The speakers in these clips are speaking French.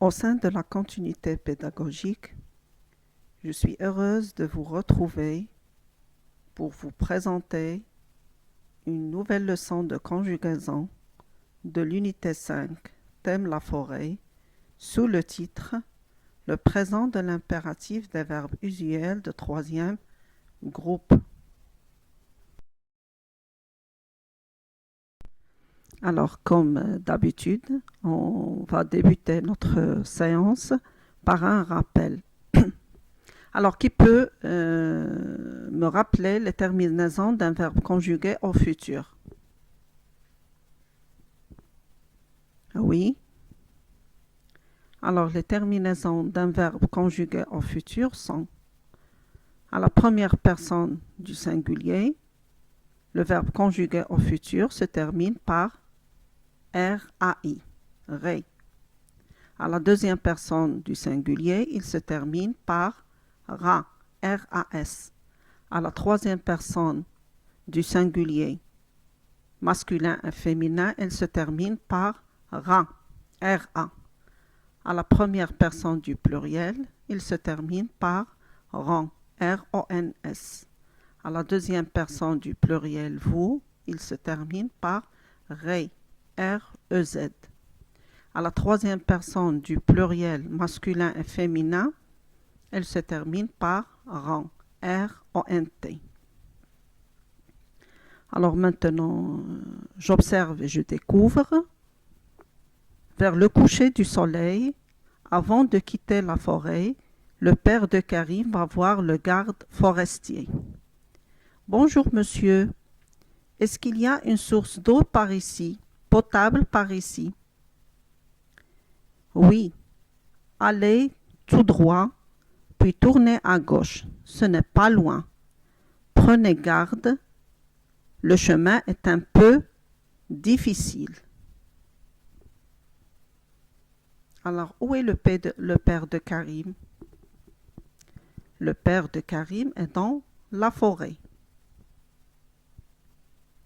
Au sein de la continuité pédagogique, je suis heureuse de vous retrouver pour vous présenter une nouvelle leçon de conjugaison de l'unité 5, thème la forêt, sous le titre « Le présent de l'impératif des verbes usuels de troisième groupe ». Alors, comme d'habitude, on va débuter notre séance par un rappel. Alors, qui peut me rappeler les terminaisons d'un verbe conjugué au futur? Oui. Alors, les terminaisons d'un verbe conjugué au futur sont à la première personne du singulier, le verbe conjugué au futur se termine par RAI, ré. À la deuxième personne du singulier, il se termine par ra, RAS. À la troisième personne du singulier, masculin et féminin, il se termine par ra, RA. À la première personne du pluriel, il se termine par ron, RONS. À la deuxième personne du pluriel vous, il se termine par ré, REZ. À la troisième personne du pluriel masculin et féminin, elle se termine par ron, RONT. Alors maintenant, j'observe et je découvre. Vers le coucher du soleil, avant de quitter la forêt, le père de Karim va voir le garde forestier. « Bonjour monsieur, est-ce qu'il y a une source d'eau par ici, potable par ici ?»« Oui, allez tout droit, puis tournez à gauche, ce n'est pas loin. Prenez garde, le chemin est un peu difficile. » Alors, où est le père de Karim? Le père de Karim est dans la forêt.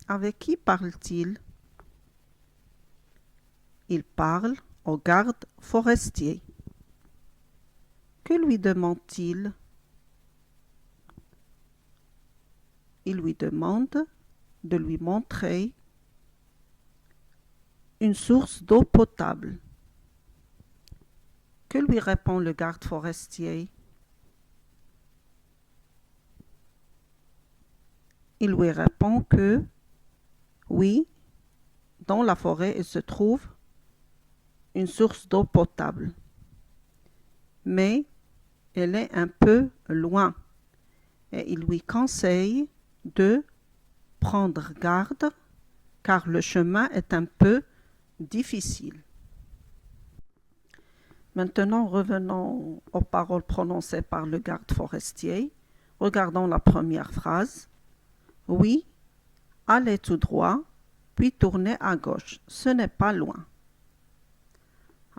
Avec qui parle-t-il? Il parle au garde forestier. Que lui demande-t-il? Il lui demande de lui montrer une source d'eau potable. Que lui répond le garde forestier? Il lui répond que, oui, dans la forêt, il se trouve une source d'eau potable, mais elle est un peu loin et il lui conseille de prendre garde car le chemin est un peu difficile. Maintenant, revenons aux paroles prononcées par le garde forestier. Regardons la première phrase. Oui, allez tout droit, puis tournez à gauche. Ce n'est pas loin.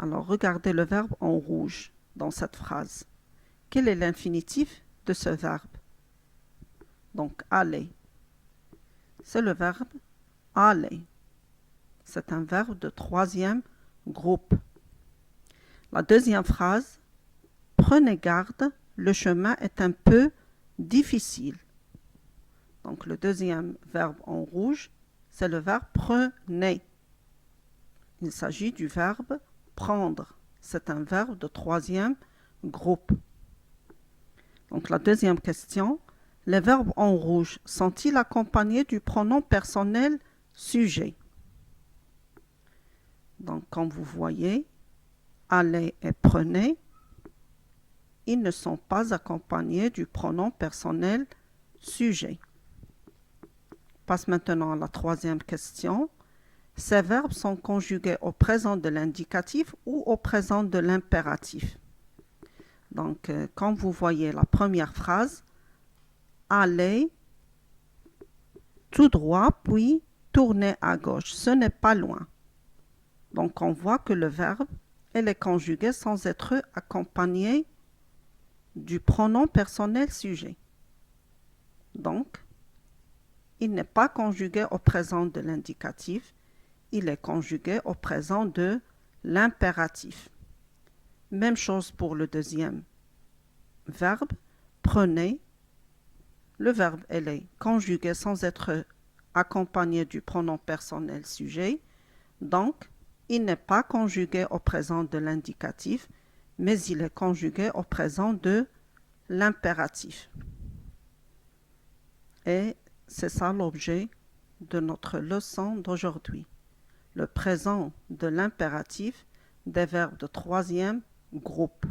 Alors, regardez le verbe en rouge dans cette phrase. Quel est l'infinitif de ce verbe? Donc, aller. C'est le verbe aller. C'est un verbe de troisième groupe. La deuxième phrase, prenez garde, le chemin est un peu difficile. Donc, le deuxième verbe en rouge, c'est le verbe prenez. Il s'agit du verbe prendre. C'est un verbe de troisième groupe. Donc, la deuxième question, les verbes en rouge sont-ils accompagnés du pronom personnel sujet? Donc, comme vous voyez, allez et prenez, ils ne sont pas accompagnés du pronom personnel sujet. Passe maintenant à la troisième question. Ces verbes sont conjugués au présent de l'indicatif ou au présent de l'impératif. Donc, comme vous voyez la première phrase, allez tout droit, puis tournez à gauche. Ce n'est pas loin. Donc, on voit que le verbe, elle est conjuguée sans être accompagné du pronom personnel sujet. Donc, il n'est pas conjugué au présent de l'indicatif, il est conjugué au présent de l'impératif. Même chose pour le deuxième verbe. Prenez. Le verbe elle est conjugué sans être accompagné du pronom personnel sujet. Donc, il n'est pas conjugué au présent de l'indicatif, mais il est conjugué au présent de l'impératif. Et c'est ça l'objet de notre leçon d'aujourd'hui. Le présent de l'impératif des verbes de troisième groupe.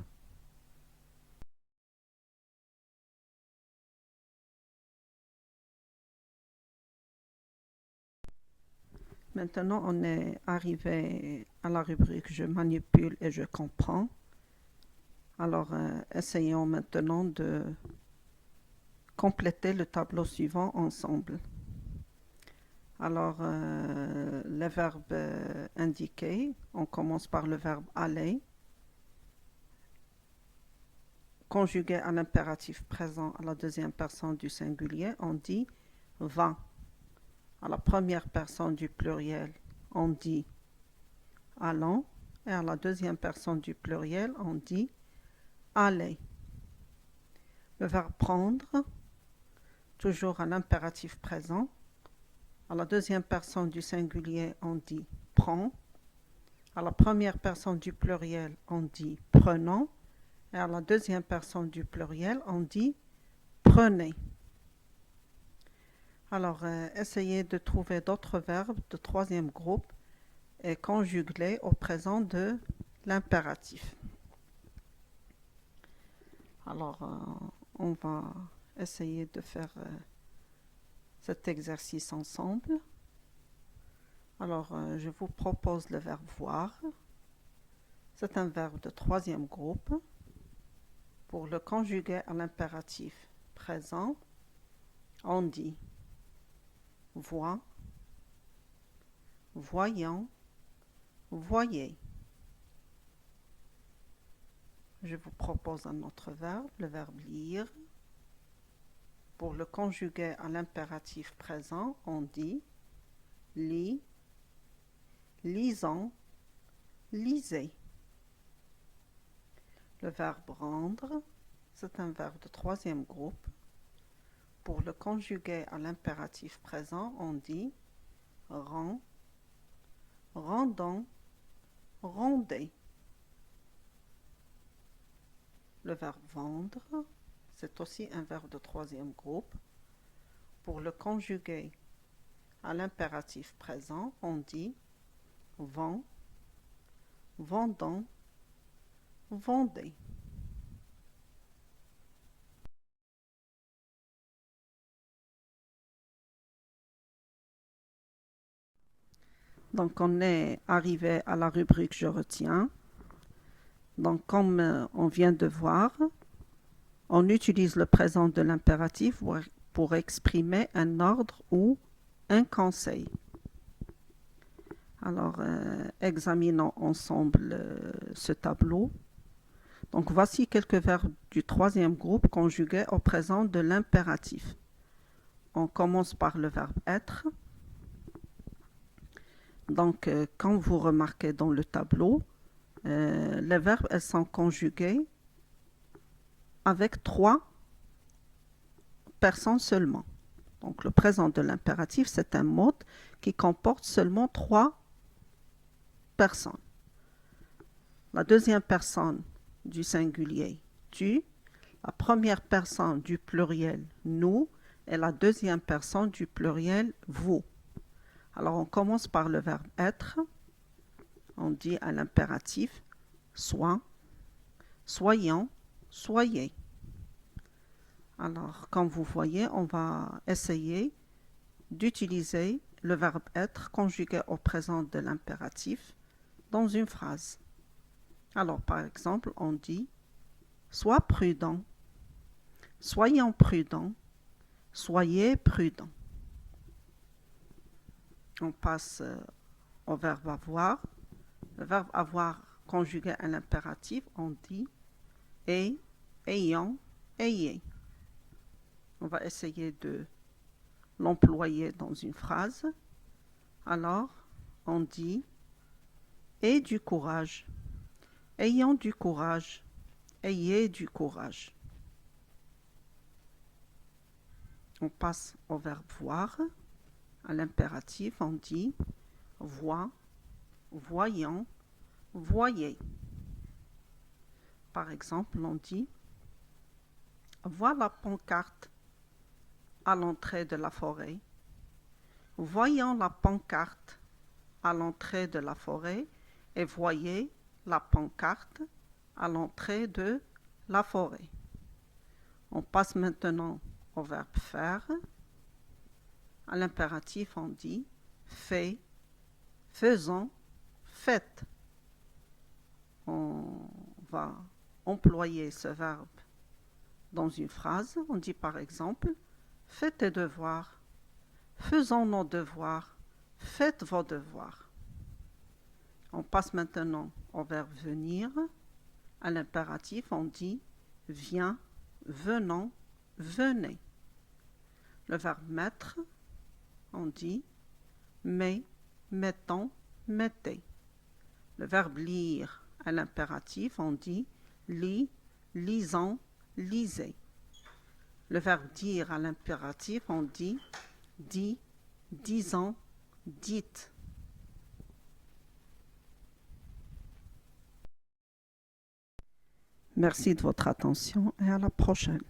Maintenant, on est arrivé à la rubrique je manipule et je comprends. Alors, essayons maintenant de compléter le tableau suivant ensemble. Alors, les verbes indiqués, on commence par le verbe aller, conjugué à l'impératif présent à la deuxième personne du singulier, on dit va. À la première personne du pluriel, on dit allons, et à la deuxième personne du pluriel, on dit aller. Le verbe prendre, toujours à l'impératif présent. À la deuxième personne du singulier, on dit prends. À la première personne du pluriel, on dit prenons. Et à la deuxième personne du pluriel, on dit prenez. Alors, essayez de trouver d'autres verbes de troisième groupe et conjuguez au présent de l'impératif. Alors, on va essayer de faire cet exercice ensemble. Alors, je vous propose le verbe voir. C'est un verbe de troisième groupe. Pour le conjuguer à l'impératif présent, on dit vois, voyant, voyez. Je vous propose un autre verbe, le verbe lire. Pour le conjuguer à l'impératif présent, on dit lis, lisant, lisez. Le verbe rendre, c'est un verbe de troisième groupe. Pour le conjuguer à l'impératif présent, on dit rend, rendant, rendez. Le verbe vendre, c'est aussi un verbe de troisième groupe. Pour le conjuguer à l'impératif présent, on dit vend, vendant, vendez. Donc, on est arrivé à la rubrique je retiens. Donc, comme on vient de voir, on utilise le présent de l'impératif pour exprimer un ordre ou un conseil. Alors, examinons ensemble ce tableau. Donc, voici quelques verbes du troisième groupe conjugués au présent de l'impératif. On commence par le verbe être. Donc, quand vous remarquez dans le tableau, les verbes elles sont conjugués avec trois personnes seulement. Donc, le présent de l'impératif, c'est un mode qui comporte seulement trois personnes. La deuxième personne du singulier, tu, la première personne du pluriel, nous, et la deuxième personne du pluriel, vous. Alors, on commence par le verbe être. On dit à l'impératif, sois, soyons, soyez. Alors, comme vous voyez, on va essayer d'utiliser le verbe être conjugué au présent de l'impératif dans une phrase. Alors, par exemple, on dit « Sois prudent »,« Soyons prudents »,« Soyez prudents ». On passe au verbe avoir. Le verbe avoir conjugué à l'impératif, on dit « et »,« ayant »,« ayez ». On va essayer de l'employer dans une phrase. Alors, on dit « aie du courage ». Ayons du courage. Ayez du courage. On passe au verbe voir. À l'impératif, on dit vois, voyant, voyez. Par exemple, on dit vois la pancarte à l'entrée de la forêt. Voyons la pancarte à l'entrée de la forêt et voyez la pancarte à l'entrée de la forêt. On passe maintenant au verbe faire. À l'impératif, on dit fait, faisons, faites. On va employer ce verbe dans une phrase. On dit par exemple faites tes devoirs, faisons nos devoirs, faites vos devoirs. On passe maintenant au verbe venir. À l'impératif, on dit viens, venons, venez. Le verbe mettre, on dit mets, mettons, mettez. Le verbe lire, à l'impératif, on dit lis, lisons, lisez. Le verbe dire à l'impératif, on dit dis, disons, dites. Merci de votre attention et à la prochaine.